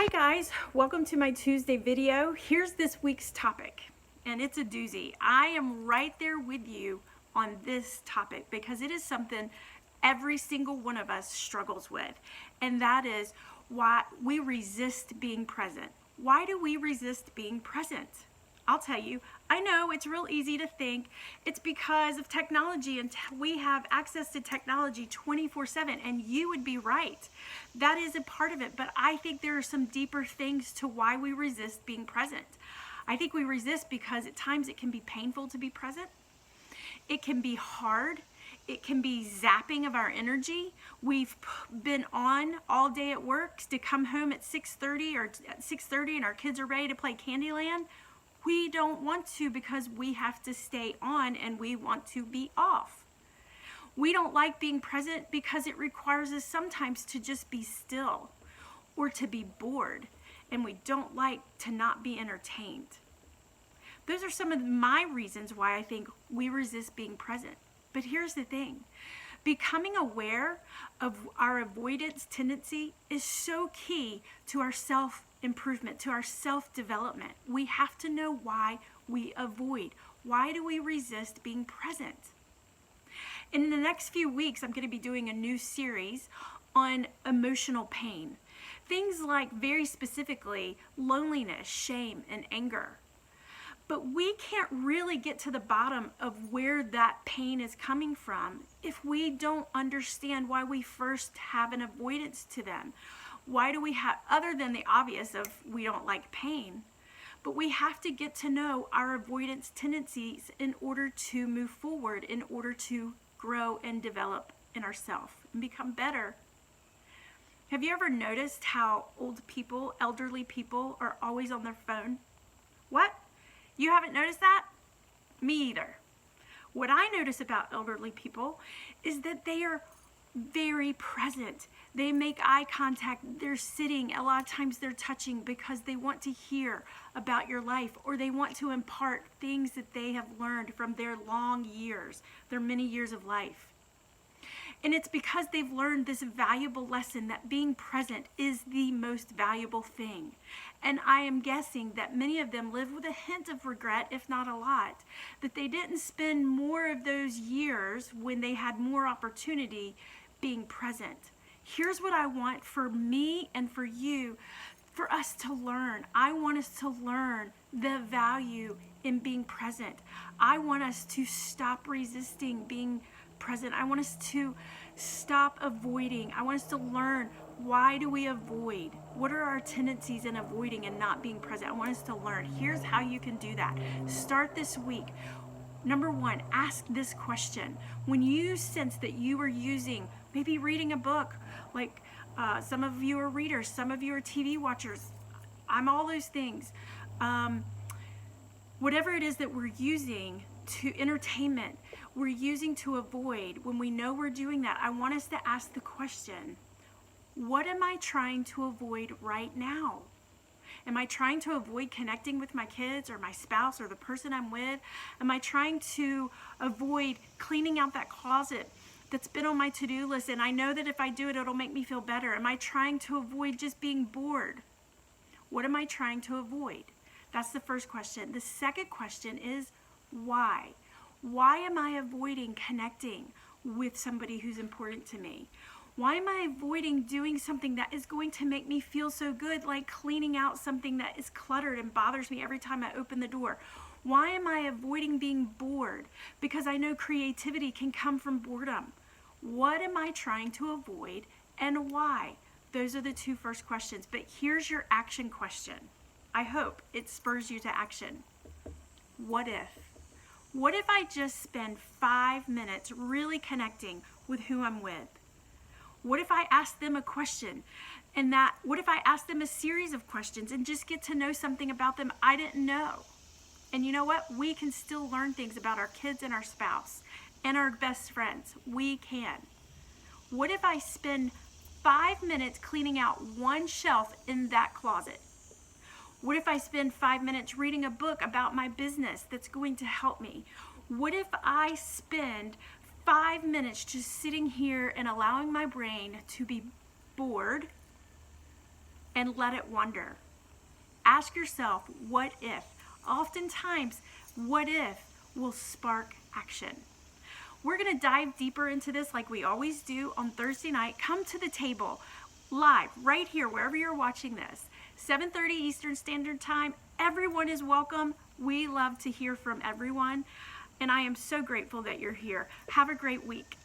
Hi guys, welcome to my Tuesday video. Here's this week's topic, and it's a doozy. I am right there with you on this topic because it is something every single one of us struggles with, and that is why we resist being present. Why do we resist being present? I'll tell you, I know it's real easy to think it's because of technology and we have access to technology 24/7, and you would be right. That is a part of it, but I think there are some deeper things to why we resist being present. I think we resist because at times it can be painful to be present. It can be hard. It can be zapping of our energy. We've been on all day at work to come home at 6:30 or at 6:30 and our kids are ready to play Candyland. We don't want to because we have to stay on and we want to be off. We don't like being present because it requires us sometimes to just be still or to be bored, and we don't like to not be entertained. Those are some of my reasons why I think we resist being present. But here's the thing. Becoming aware of our avoidance tendency is so key to our self-improvement, to our self-development. We have to know why we avoid. Why do we resist being present? In the next few weeks, I'm going to be doing a new series on emotional pain. Things like, very specifically, loneliness, shame, and anger. But we can't really get to the bottom of where that pain is coming from if we don't understand why we first have an avoidance to them. Why do we have, other than the obvious of we don't like pain, but we have to get to know our avoidance tendencies in order to move forward, in order to grow and develop in ourselves and become better. Have you ever noticed how old people, elderly people, are always on their phone? What? You haven't noticed that? Me either. What I notice about elderly people is that they are very present. They make eye contact. They're sitting. A lot of times they're touching because they want to hear about your life, or they want to impart things that they have learned from their long years, their many years of life. And it's because they've learned this valuable lesson that being present is the most valuable thing. And I am guessing that many of them live with a hint of regret, if not a lot, that they didn't spend more of those years when they had more opportunity being present. Here's what I want for me and for you, for us to learn. I want us to learn the value in being present. I want us to stop resisting being present. I want us to stop avoiding. I want us to learn, why do we avoid? What are our tendencies in avoiding and not being present? I want us to learn. Here's how you can do that. Start this week. Number one, ask this question. When you sense that you are using, maybe reading a book, like some of you are readers, some of you are TV watchers. I'm all those things. Whatever it is that we're using to entertainment, we're using to avoid, when we know we're doing that, I want us to ask the question, what am I trying to avoid right now? Am I trying to avoid connecting with my kids or my spouse or the person I'm with? Am I trying to avoid cleaning out that closet that's been on my to-do list and I know that if I do it, it'll make me feel better? Am I trying to avoid just being bored? What am I trying to avoid? That's the first question. The second question is, why? Why am I avoiding connecting with somebody who's important to me? Why am I avoiding doing something that is going to make me feel so good, like cleaning out something that is cluttered and bothers me every time I open the door? Why am I avoiding being bored? Because I know creativity can come from boredom. What am I trying to avoid and why? Those are the two first questions. But here's your action question. I hope it spurs you to action. What if? What if I just spend 5 minutes really connecting with who I'm with? What if I ask them a question, and what if I ask them a series of questions and just get to know something about them I didn't know? And you know what? We can still learn things about our kids and our spouse and our best friends. We can. What if I spend 5 minutes cleaning out one shelf in that closet? What if I spend 5 minutes reading a book about my business that's going to help me? What if I spend 5 minutes just sitting here and allowing my brain to be bored and let it wander. Ask yourself, what if? Oftentimes, what if will spark action. We're going to dive deeper into this like we always do on Thursday night. Come to the table live right here, wherever you're watching this. 7:30 Eastern Standard Time. Everyone is welcome. We love to hear from everyone. And I am so grateful that you're here. Have a great week.